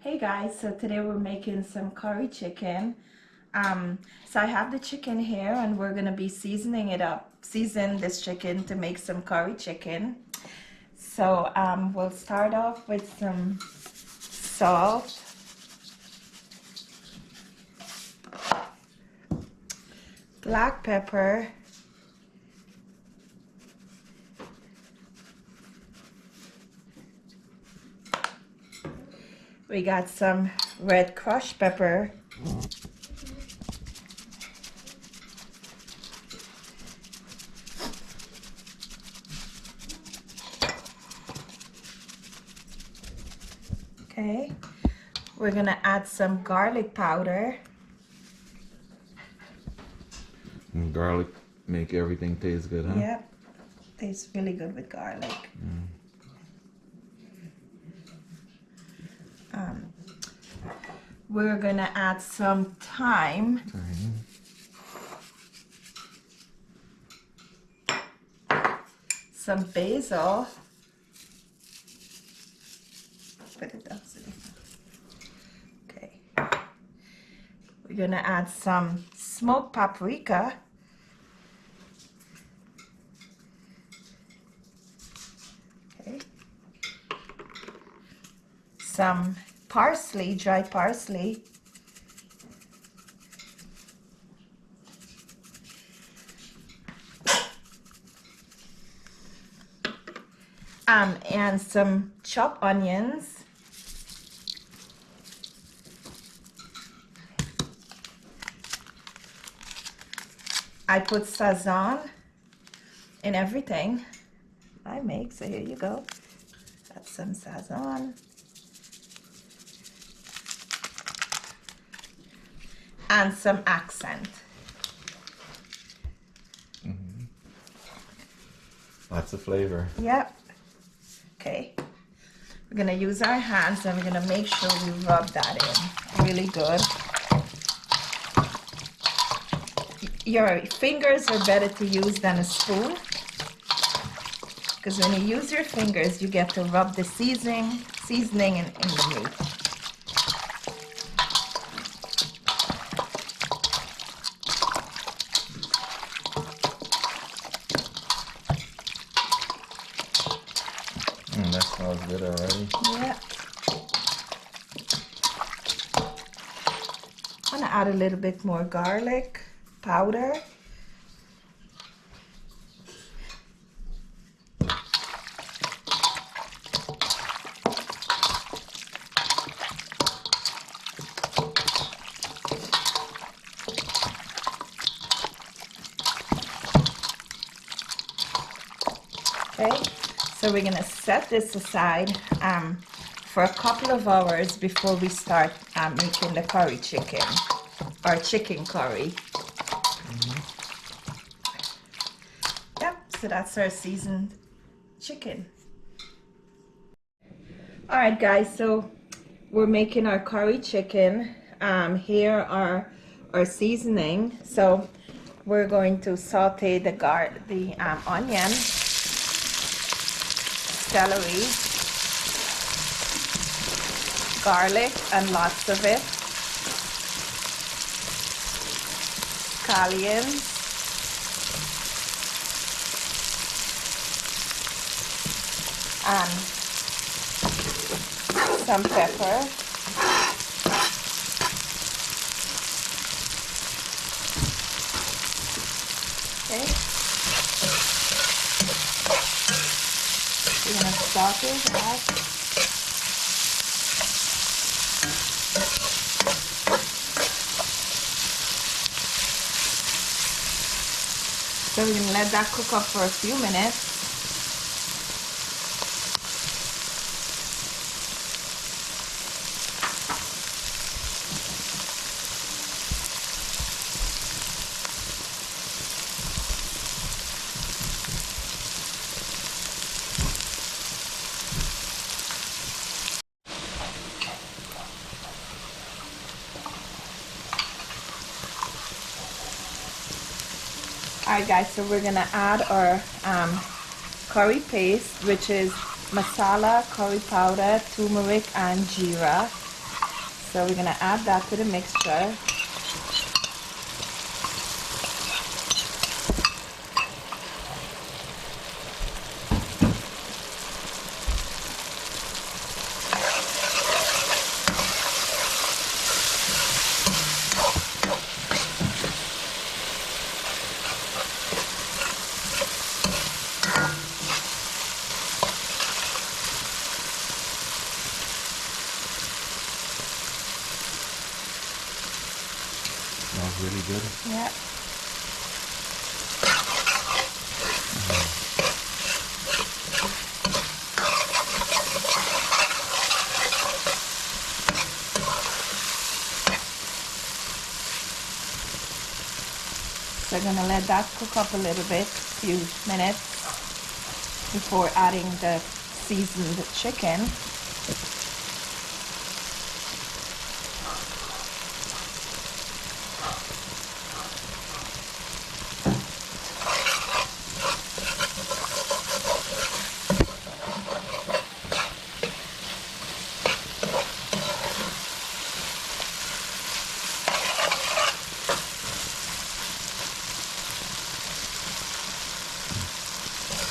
Hey guys, so today we're making some curry chicken. So I have the chicken here and we're gonna be seasoning it up, season this chicken to make some curry chicken. So we'll start off with some salt, black pepper, we got some red crushed pepper, okay, we're gonna add some garlic powder. And garlic make everything taste good, huh? Yep, tastes really good with garlic. We're gonna add some thyme. Some basil. Put it up. Okay. We're gonna add some smoked paprika. Okay. Some parsley, dried parsley. And some chopped onions. I put sazon in everything I make, so here you go. Add some sazon. And some accent. Lots of flavor. Yep. Okay. We're gonna use our hands and we're gonna make sure we rub that in really good. Your fingers are better to use than a spoon, because when you use your fingers, you get to rub the seasoning in the meat. That smells good already. Yeah. I'm gonna add a little bit more garlic powder. Okay, so we're gonna set this aside for a couple of hours before we start making the curry chicken, or chicken curry. Yep, so that's our seasoned chicken. All right, guys, so we're making our curry chicken. Here are our seasoning. So we're going to saute the onion, celery, garlic, and lots of it, scallions, and some pepper, okay. We're gonna saute that. So we're gonna let that cook up for a few minutes. Alright guys, so we're gonna add our curry paste, which is masala, curry powder, turmeric, and jeera. So we're gonna add that to the mixture. Smells really good. Yeah. So I'm gonna let that cook up a little bit, few minutes, before adding the seasoned chicken.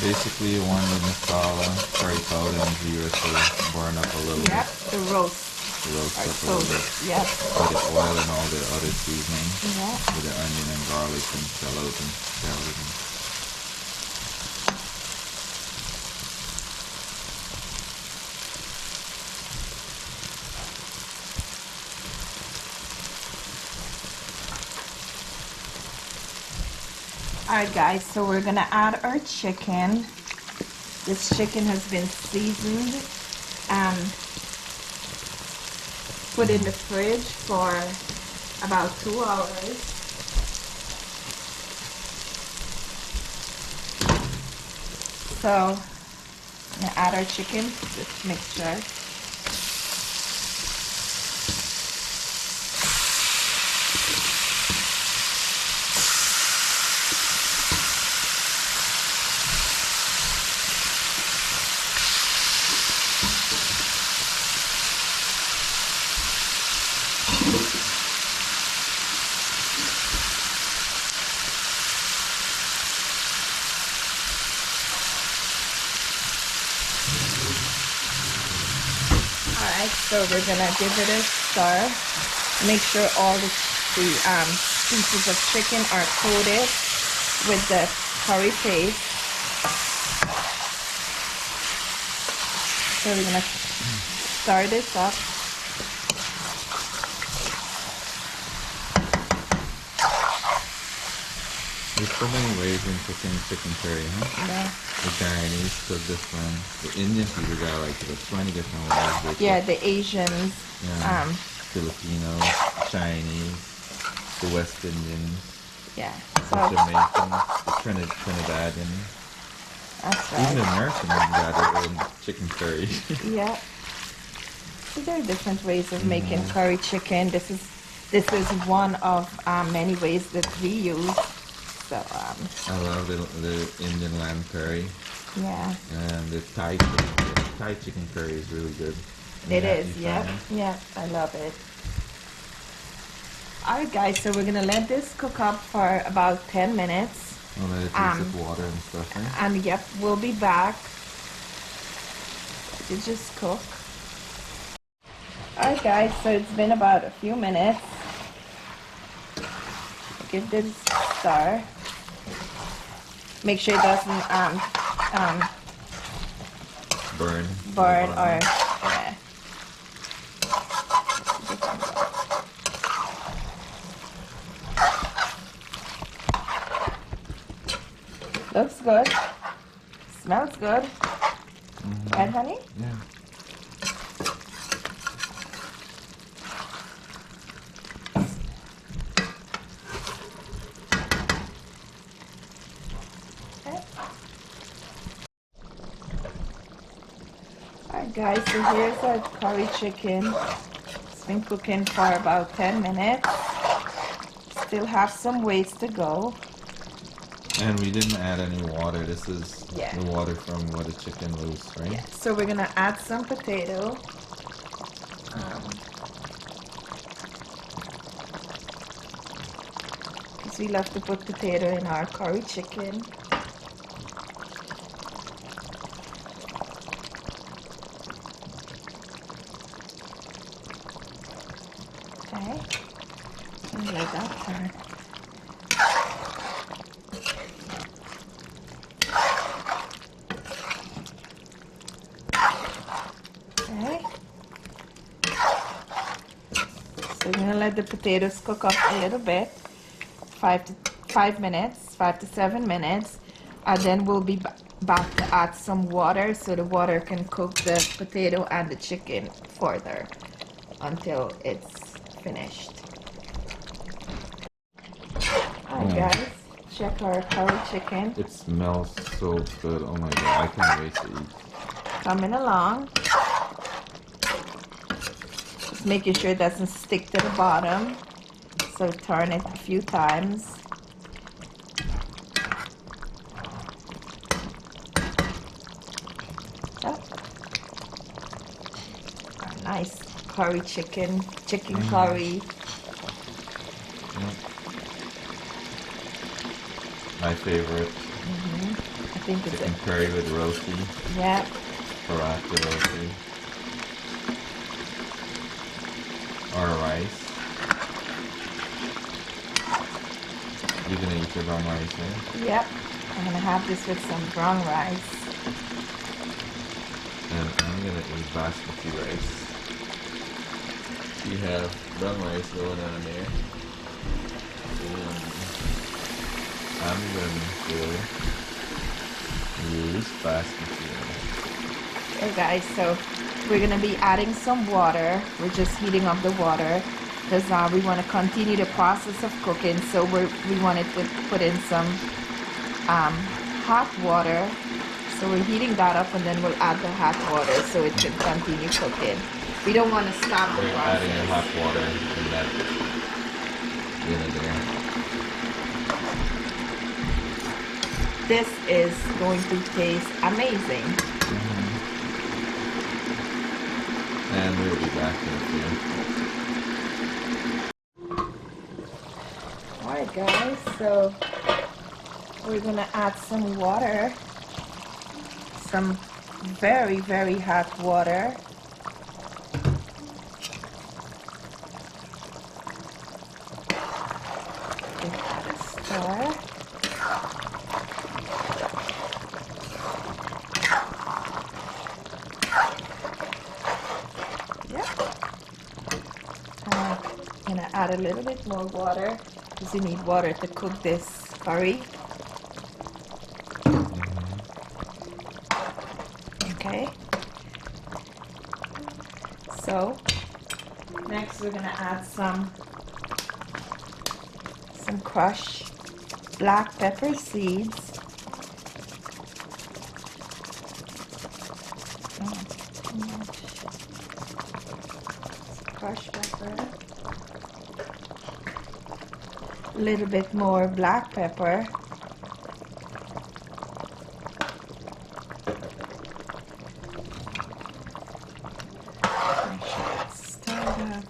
Basically, you want the masala, curry powder, and jeera to burn up a little Yep, bit. the roast. Roast Our up a little bit. toast. Yep. With the oil and all the other seasonings. Yeah. With the onion and garlic and shallot and carrot. Alright guys, so we're gonna add our chicken. This chicken has been seasoned and put in the fridge for about 2 hours. So I'm gonna add our chicken to this mixture. Alright, so we're gonna give it a stir. Make sure all the pieces of chicken are coated with the curry paste. So we're gonna stir this up. There's so many ways in cooking chicken curry, huh? Yeah. The Chinese cook different. The Indian people got like 20 different ways. They Yeah, cook. the Asians. Yeah. Filipinos, Chinese, the West Indians, Yeah. the So Jamaicans, the Trinidadians. that's Even the right. Americans got their own chicken curry. Yeah. So there are different ways of making curry chicken. This is one of many ways that we use. So I love the Indian lamb curry yeah. and the Thai chicken. The Thai chicken curry is really good. It Yeah, is, you yeah, try it? yeah, I love it. Alright guys, so we're gonna let this cook up for about 10 minutes. I'll let it taste of water and stuff, right? And yep, we'll be back to just cook. Alright guys, so it's been about a few minutes. Give this a stir. Make sure it doesn't Burn. or yeah. Looks good. Smells good. Right, honey? Yeah. Okay. Alright guys, so here's our curry chicken. It's been cooking for about 10 minutes. Still have some ways to go. And we didn't add any water. This is Yeah. the water from where the chicken loose, right? Yeah, so we're gonna add some potato. we love to put potato in our curry chicken. Okay, and let that turn. Okay, so we're gonna let the potatoes cook up a little bit, 5 to 7 minutes, and then we'll be back to add some water so the water can cook the potato and the chicken further until it's finished. Alright guys, check our curry chicken. It smells so good. Oh my god, I can't wait to eat. Coming along. Just making sure it doesn't stick to the bottom. So turn it a few times. Oh. Nice curry chicken curry. My favorite. I think it's Chicken curry with roti. Yeah. Paratha roti. Or rice. You're gonna eat your brown rice, eh? Yep. I'm gonna have this with some brown rice. And I'm gonna eat basmati rice. You have brown rice going on there. I'm going to use basmati rice. Okay guys, so we're gonna be adding some water. We're just heating up the water because we want to continue the process of cooking. So we wanted to put in some hot water. So we're heating that up and then we'll add the hot water so it can continue cooking. We don't want to stop the We're process. adding the hot water in that vinegar. This is going to taste amazing. And we'll be back in a few. Alright guys, so we're gonna add some water. Some very, very hot water. Give that a stir. I'm gonna add a little bit more water because you need water to cook this curry. Okay. So next we're gonna add some crushed black pepper seeds. Too much. Crushed pepper. A little bit more black pepper. Stir it up.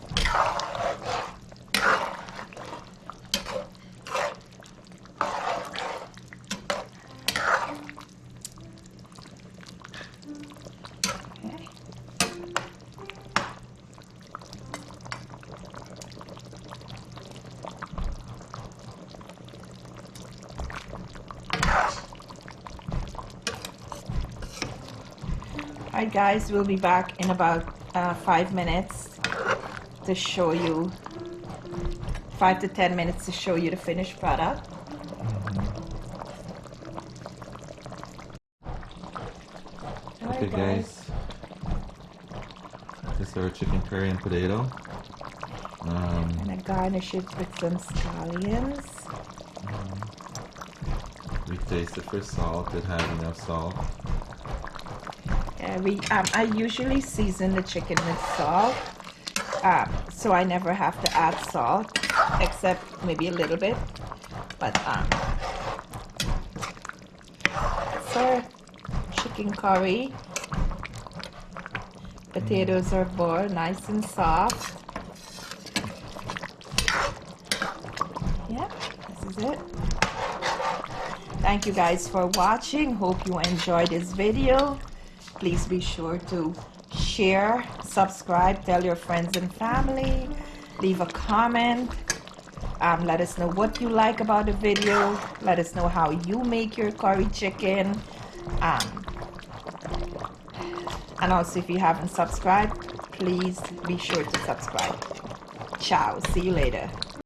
Okay. Alright guys, we'll be back in about 5 minutes to show you, 5 to 10 minutes to show you the finished product. Okay guys, this is our chicken curry and potato. I'm gonna garnish it with some scallions. We tasted for salt, it had enough salt. I usually season the chicken with salt, so I never have to add salt, except maybe a little bit. But so chicken curry. Potatoes are boiled nice and soft. Yeah, this is it. Thank you guys for watching. Hope you enjoyed this video. Please be sure to share, subscribe, tell your friends and family, leave a comment. Let us know what you like about the video. Let us know how you make your curry chicken. And also, if you haven't subscribed, please be sure to subscribe. Ciao. See you later.